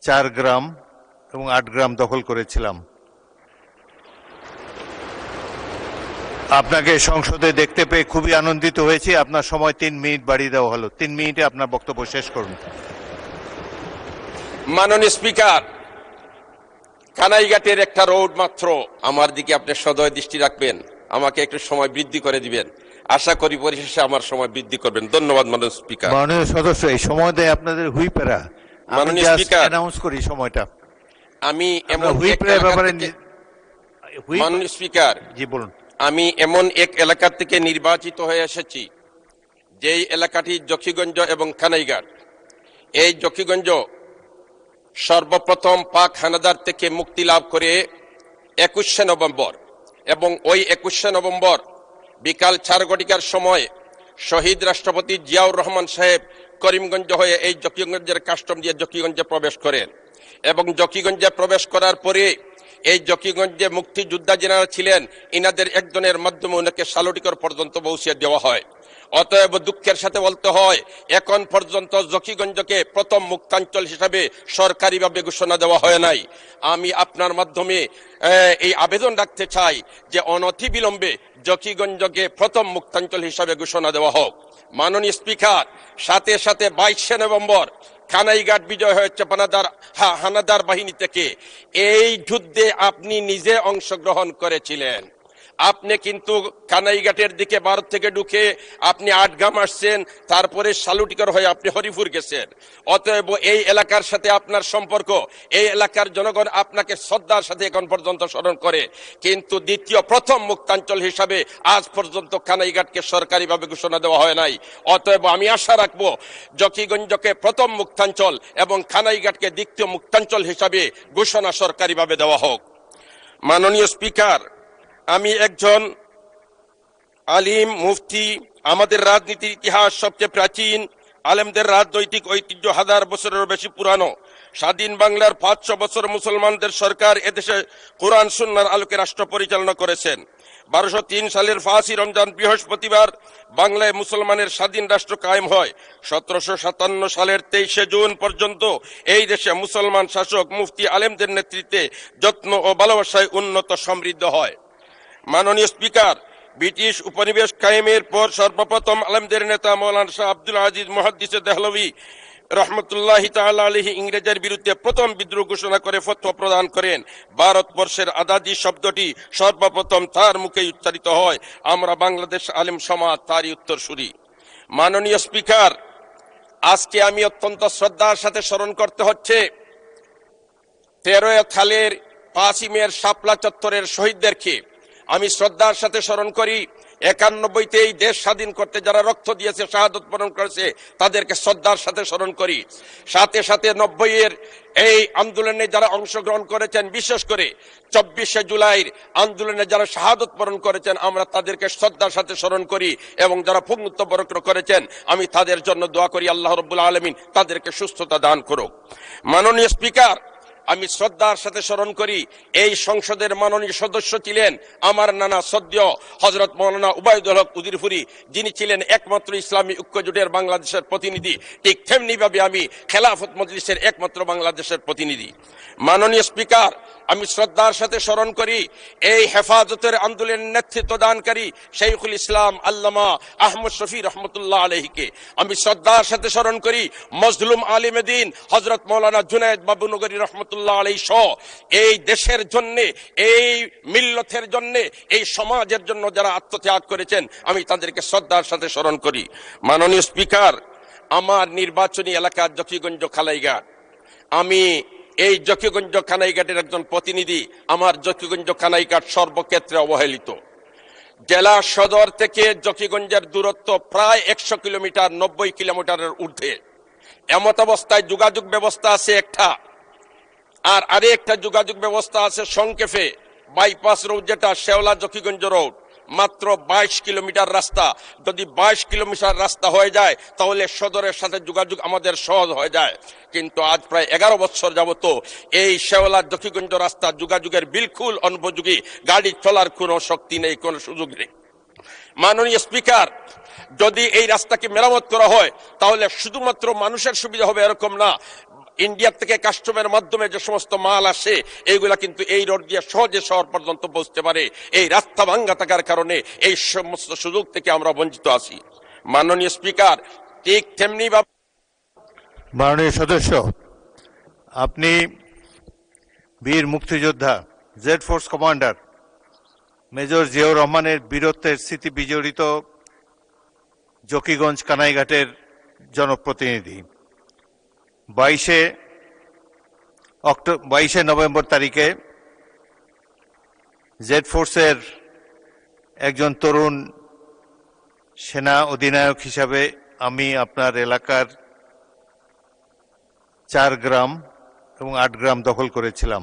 4 গ্রাম এবং 8 গ্রাম দখল করেছিলাম। আপনাকে সংসদে দেখতে পেয়ে খুবই আনন্দিত হয়েছি। আপনার সময় 3 মিনিট বাড়িয়ে দেওয়া হলো। 3 মিনিটে আপনার বক্তব্য শেষ করুন। মাননীয় স্পিকার, কানাইঘাটের একটা রোড মাত্র, আমার দিকে আপনি সদয় দৃষ্টি রাখবেন, আমাকে একটু সময় বৃদ্ধি করে দিবেন। আশা করি পরিশেষে আমার সময় বৃদ্ধি করবেন। ধন্যবাদ মাননীয় স্পিকার। মাননীয় সদস্য, এই সময় দেয় আপনাদের হুইপেরা। মাননীয় স্পিকার, অ্যানাউন্স করি সময়টা। আমি এমন হুইপের ব্যাপারে মাননীয় স্পিকার, জি বলুন। আমি এমন এক এলাকা থেকে নির্বাচিত হয়ে এসেছি যেই এলাকাটি জকিগঞ্জ এবং কানাইঘাট। এই জকিগঞ্জ সর্বপ্রথম পাক হানাদার থেকে মুক্তি লাভ করে 21শে নভেম্বর, এবং ওই 21শে নভেম্বর বিকাল 4 ঘটিকার সময় শহীদ রাষ্ট্রপতি জিয়াউর রহমান সাহেব করিমগঞ্জ হয়ে এই জকিগঞ্জের কাস্টম দিয়ে জকিগঞ্জে প্রবেশ করেন, এবং জকিগঞ্জে প্রবেশ করার পরে এই জকিগঞ্জে মুক্তিযোদ্ধা যারা ছিলেন ইনাদের একজনের মাধ্যমে ওনাকে শালটিকর পর্যন্ত পৌঁছে দেওয়া হয়। অতএব দুঃখের সাথে বলতে হয়, এখন পর্যন্ত জকিগঞ্জকে প্রথম মুক্তাঞ্চল হিসাবে সরকারিভাবে ঘোষণা দেওয়া হয় নাই। আমি আপনার মাধ্যমে এই আবেদন রাখতে চাই যে অনতিবিলম্বে জকিগঞ্জকে প্রথম মুক্তাঞ্চল হিসাবে ঘোষণা দেওয়া হোক। মাননীয় স্পিকার, সাথে সাথে 22শে নভেম্বর কানাইঘাট বিজয় হয়েছে হানাদার বাহিনী থেকে। এই যুদ্ধে আপনি নিজে অংশগ্রহণ করেছিলেন। আপনি কিন্তু কানাইঘাটের দিকে ভারত থেকে ঢুকে আপনি 8 গ্রাম আসছেন, তারপরে শালুটিকর হয়ে আপনি হরিপুর গেছেন। অতএব এই এলাকার সাথে আপনার সম্পর্ক, এই এলাকার জনগণ আপনাকে শ্রদ্ধার সাথে এখন পর্যন্ত স্মরণ করে, কিন্তু প্রথম মুক্তাঞ্চল হিসাবে আজ পর্যন্ত কানাইঘাটকে সরকারিভাবে ঘোষণা দেওয়া হয় নাই। অতএব আমি আশা রাখবো জকিগঞ্জকে প্রথম মুক্তাঞ্চল এবং কানাইঘাটকে দ্বিতীয় মুক্তাঞ্চল হিসাবে ঘোষণা সরকারিভাবে দেওয়া হোক। মাননীয় স্পিকার, আমি একজন আলিম মুফতি। আমাদের রাজনীতির ইতিহাস সবচেয়ে প্রাচীন। আলেমদের রাজনৈতিক ঐতিহ্য 1000 বছরেরও বেশি পুরানো। স্বাধীন বাংলার 500 বছর মুসলমানদের সরকার এদেশে কোরআন সুন্নাহর আলোকে রাষ্ট্র পরিচালনা করেছেন। 1203 সালের 5ই রমজান বৃহস্পতিবার বাংলায় মুসলমানের স্বাধীন রাষ্ট্র কায়েম হয়। 1757 সালের 23শে জুন পর্যন্ত এই দেশে মুসলমান শাসক মুফতি আলেমদের নেতৃত্বে যত্ন ও ভালোবাসায় উন্নত সমৃদ্ধ হয়। মাননীয় স্পিকার, ব্রিটিশ উপনিবেশ কায়েমের পর সর্বপ্রথম আলেমদের নেতা মৌলানা শাহ আব্দুল আজিজ মুহাদ্দিসে দেহলভী রহমতুল্লাহি তাআলা আলাইহি ইংরেজের বিরুদ্ধে প্রথম বিদ্রোহ ঘোষণা করে ফতোয়া প্রদান করেন। ভারতবর্ষের আজাদী শব্দটি সর্বপ্রথম তার মুখে উচ্চারিত হয়। আমরা বাংলাদেশ আলেম সমাজ তারই উত্তরসূরি। মাননীয় স্পিকার, আজকে আমি অত্যন্ত শ্রদ্ধার সাথে স্মরণ করতে হচ্ছে 13 খালের 5ই মের শাপলা চত্বরের শহীদদেরকে। আমি শ্রদ্ধার সাথে স্মরণ করি 91-তে এই দেশ স্বাধীন করতে যারা রক্ত দিয়েছে, শাহাদত বরণ করেছে, তাদেরকে শ্রদ্ধার সাথে স্মরণ করি। সাথে সাথে 90-এর এই আন্দোলনে যারা অংশগ্রহণ করেছেন, বিশেষ করে 24শে জুলাইয়ের আন্দোলনে যারা শাহাদত বরণ করেছেন, আমরা তাদেরকে শ্রদ্ধার সাথে স্মরণ করি, এবং যারা পুঙ্গত্ব বরণ করেছেন আমি তাদের জন্য দোয়া করি আল্লাহ রাব্বুল আলামিন তাদেরকে সুস্থতা দান করুক। মাননীয় স্পিকার, আমি শ্রদ্ধার সাথে স্মরণ করি এই সংসদের মাননীয় সদস্য ছিলেন আমার নানা সদ্য হযরত মাওলানা উবাইদুল হক উজিরপুরী, যিনি ছিলেন একমাত্র ইসলামী ঐক্যজোটের বাংলাদেশের প্রতিনিধি। ঠিক তেমনি ভাবে আমি খেলাফত মজলিসের একমাত্র বাংলাদেশের প্রতিনিধি। মাননীয় স্পিকার, আমি শ্রদ্ধার সাথে স্মরণ করি এই হেফাজতের আন্দোলনের নেতৃত্ব দানকারী শাইখুল ইসলাম আল্লামা আহমদ শফি রহমতুল্লাহ আলাইহিকে। আমি শ্রদ্ধার সাথে স্মরণ করি মজলুম আলিমে দ্বীন হযরত মাওলানা জুনায়েদ বাবুনগরী রহমতুল্লাহ আলাইহি সহ এই দেশের জন্য, এই মিল্লতের জন্য, এই সমাজের জন্য যারা আত্মত্যাগ করেছেন, আমি তাদেরকে শ্রদ্ধার সাথে স্মরণ করি। মাননীয় স্পিকার, আমার নির্বাচনী এলাকা জকিগঞ্জ কানাইঘাট। আমি এই জকিগঞ্জ কানাইঘাটের একজন প্রতিনিধি। আমার জকিগঞ্জ কানাইঘাট সর্বক্ষেত্রে অবহেলিত। জেলা সদর থেকে জকিগঞ্জের দূরত্ব প্রায় 100 কিলোমিটার, 90 কিলোমিটারের ঊর্ধ্বে। এমত অবস্থায় যোগাযোগ ব্যবস্থা আছে একটা, আর আরেকটা যোগাযোগ ব্যবস্থা আছে সংক্ষেপে বাইপাস রোড, যেটা শেওলা জকিগঞ্জ রোড, মাত্র 22 কিলোমিটার রাস্তা। যদি 22 কিলোমিটার রাস্তা হয়ে যায় তাহলে সদরের সাথে যোগাযোগ আমাদের সহজ হয়ে যায়। কিন্তু আজ প্রায় 11 বছর যাবত এই শেওলা জকিগঞ্জ রাস্তা যোগাযোগের বিলকুল অনুপযোগী, গাড়ি চলার কোনো শক্তি নেই, কোনো সুযোগ নেই। মাননীয় স্পিকার, যদি এই রাস্তাকে মেরামত করা হয় তাহলে শুধুমাত্র মানুষের সুবিধা হবে এরকম না, ইন্ডিয়া থেকে কাস্টমের মাধ্যমে যে সমস্ত মাল আসে এইগুলা কিন্তু এই রোড দিয়ে সহজে শহর পর্যন্ত পৌঁছতে পারে। এই রাস্তা ভাঙ্গা থাকার কারণে এই সমস্ত সুযোগ থেকে আমরা বঞ্চিত আছি। মাননীয় স্পিকার, ঠিক তেমনি ভাবে মাননীয় সদস্য, আপনি বীর মুক্তিযোদ্ধা Z force commander major Ziaur রহমানের বীরত্বের স্মৃতি বিজড়িত জকিগঞ্জ কানাইঘাটের জনপ্রতিনিধি। 22শে নভেম্বর তারিখে জেড ফোর্সের একজন তরুণ সেনা অধিনায়ক হিসাবে আমি আপনার এলাকার 4 গ্রাম এবং 8 গ্রাম দখল করেছিলাম।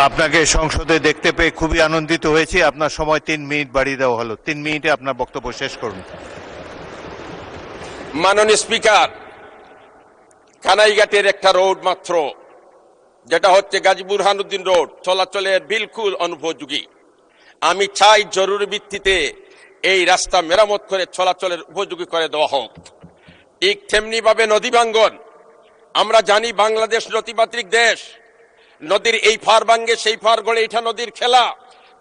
আপনাকে সংসদে দেখতে পেয়ে খুবই আনন্দিত হয়েছি। আপনার সময় 3 মিনিট বাড়িয়ে দেওয়া হলো। 3 মিনিটে আপনার বক্তব্য শেষ করুন। মাননীয় স্পিকার, কানাইঘাটের একটা রোড মাত্র, যেটা হচ্ছে গাজী বুরহানুদ্দিন রোড, চলাচলের বিলকুল অনুপযোগী। আমি চাই জরুরি ভিত্তিতে এই রাস্তা মেরামত করে চলাচলের উপযোগী করে দেওয়া হোক। ঠিক তেমনি ভাবে নদী ভাঙ্গন, আমরা জানি বাংলাদেশ নদীমাতৃক দেশ, নদীর এই ফার ভাঙ্গে সেই ফার গড়ে, এটা নদীর খেলা।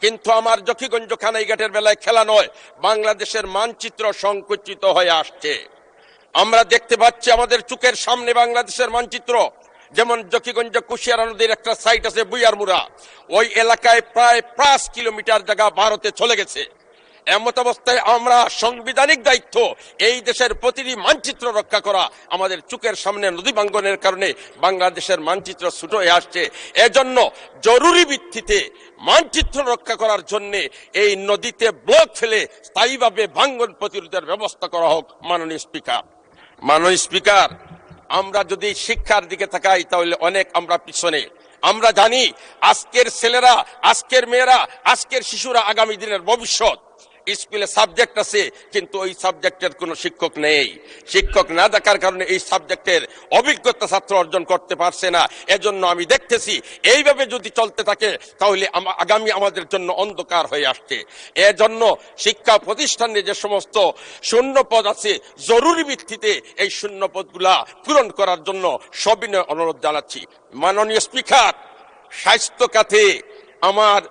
কিন্তু আমার জকিগঞ্জ কানাইঘাটের বেলায় খেলা নয়, বাংলাদেশের মানচিত্র সংকুচিত হয়ে আসছে। আমরা দেখতে পাচ্ছি আমাদের চোখের সামনে বাংলাদেশের মানচিত্র, যেমন জকিগঞ্জ কুশিয়ারা নদীর একটা সাইট আছে বুইয়ারমুড়া, ওই এলাকায় প্রায় 5 কিলোমিটার জায়গা ভারতে চলে গেছে। এমত অবস্থায় আমরা সাংবিধানিক দায়িত্ব এই দেশের প্রতিটি মানচিত্র রক্ষা করা। আমাদের চোখের সামনে নদী ভাঙ্গনের কারণে বাংলাদেশের মানচিত্র ছোট হয়ে আসছে। এজন্য জরুরি ভিত্তিতে মানচিত্র রক্ষা করার জন্য এই নদীতে ব্লক ফেলে স্থায়ীভাবে ভাঙ্গন প্রতিরোধের ব্যবস্থা করা হোক। মাননীয় স্পিকার, মাননীয় স্পিকার, আমরা যদি শিক্ষার দিকে তাকাই তাহলে অনেক আমরা পিছনে। আমরা জানি আজকের ছেলেরা, আজকের মেয়েরা, আজকের শিশুরা আগামী দিনের ভবিষ্যৎ। স্কুলে সাবজেক্ট আছে কিন্তু ওই সাবজেক্টের কোনো শিক্ষক নেই। শিক্ষক না থাকার কারণে এই সাবজেক্টের অভিজ্ঞতা ছাত্র অর্জন করতে পারছে না। এজন্য আমি দেখতেছি এইভাবে যদি চলতে থাকে তাহলে আগামী আমাদের জন্য অন্ধকার হয়ে আসছে। এজন্য শিক্ষা প্রতিষ্ঠানে যে সমস্ত শূন্য পদ আছে, জরুরি ভিত্তিতে এই শূন্য পদগুলা পূরণ করার জন্য সবিনয় অনুরোধ জানাচ্ছি। মাননীয় স্পিকার, স্বাস্থ্য খাতে আমার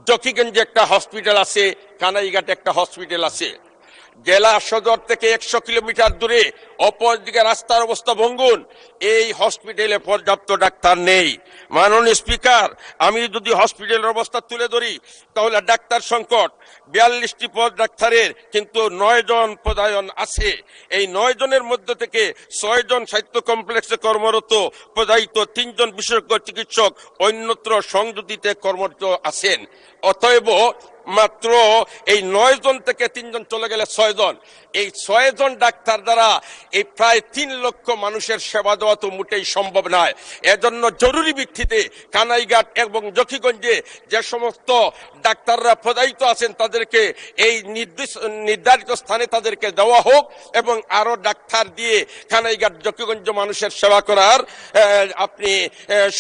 জকিগঞ্জে একটা হসপিটাল আছে, কানাইঘাটে একটা হসপিটাল আছে। জেলা সদর থেকে 100 কিলোমিটার দূরে, অপরদিকে রাস্তার অবস্থা ভঙ্গুর। এই হসপিটালে পর্যাপ্ত ডাক্তার নেই। মাননীয় স্পিকার, আমি যদি হসপিটালের অবস্থা তুলে ধরি তাহলে ডাক্তার সংকট। 42টি পদ ডাক্তারের, কিন্তু 9 জন পদায়ন আছে। এই 9 জনের মধ্যে থেকে 6 জন সাহিত্য কমপ্লেক্সে কর্মরত, পদায়িত 3 জন বিশেষজ্ঞ চিকিৎসক অন্যত্র সংযুতিতে কর্মরত আছেন। অতএব মাত্র এই 9 জন থেকে 3 জন চলে গেলে 6 জন। এই 6 জন ডাক্তার দ্বারা এই প্রায় 3 লক্ষ মানুষের সেবা দেওয়া তো মোটেই সম্ভব নয়। এজন্য জরুরি ভিত্তিতে কানাইঘাট এবং জকিগঞ্জে যে সমস্ত ডাক্তাররা পদায়িত আছেন তাদেরকে এই নির্ধারিত স্থানে তাদেরকে দেওয়া হোক এবং আরো ডাক্তার দিয়ে কানাইঘাট জকিগঞ্জ মানুষের সেবা করার আপনি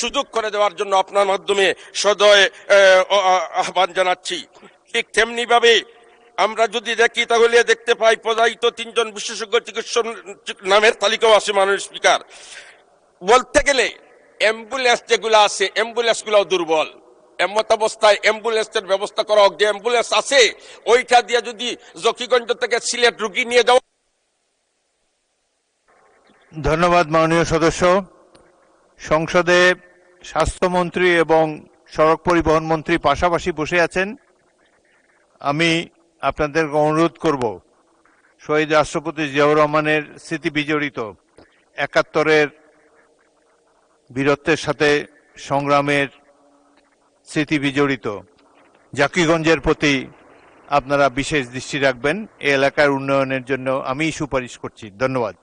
সুযোগ করে দেওয়ার জন্য আপনার মাধ্যমে সদয় আহ্বান জানাচ্ছি। ঠিক তেমনি ভাবে আমরা যদি দেখি তাহলে দেখতে পাই পদায়িত 3 জন বিশেষজ্ঞ চিকিৎসক নামের তালিকাও আছে। মাননীয় স্পিকার, বলতে গেলে অ্যাম্বুলেন্স যেগুলো আছে, অ্যাম্বুলেন্স গুলাও দুর্বল। এমত অবস্থায় অ্যাম্বুলেন্সের ব্যবস্থা করা হোক। যে অ্যাম্বুলেন্স আছে ওইটা দিয়ে যদি জকিগঞ্জ থেকে সিলেট রুগী নিয়ে যাওয়া। ধন্যবাদ মাননীয় সদস্য। সংসদে স্বাস্থ্যমন্ত্রী এবং সড়ক পরিবহন মন্ত্রী পাশাপাশি বসে আছেন। আমি আপনাদের অনুরোধ করব, শহীদ রাষ্ট্রপতি জিয়াউর রহমানের স্মৃতি বিজড়িত 71-এর বীরত্বের সাথে সংগ্রামের স্মৃতি বিজড়িত জাকিগঞ্জের প্রতি আপনারা বিশেষ দৃষ্টি রাখবেন। এই এলাকার উন্নয়নের জন্য আমি সুপারিশ করছি। ধন্যবাদ।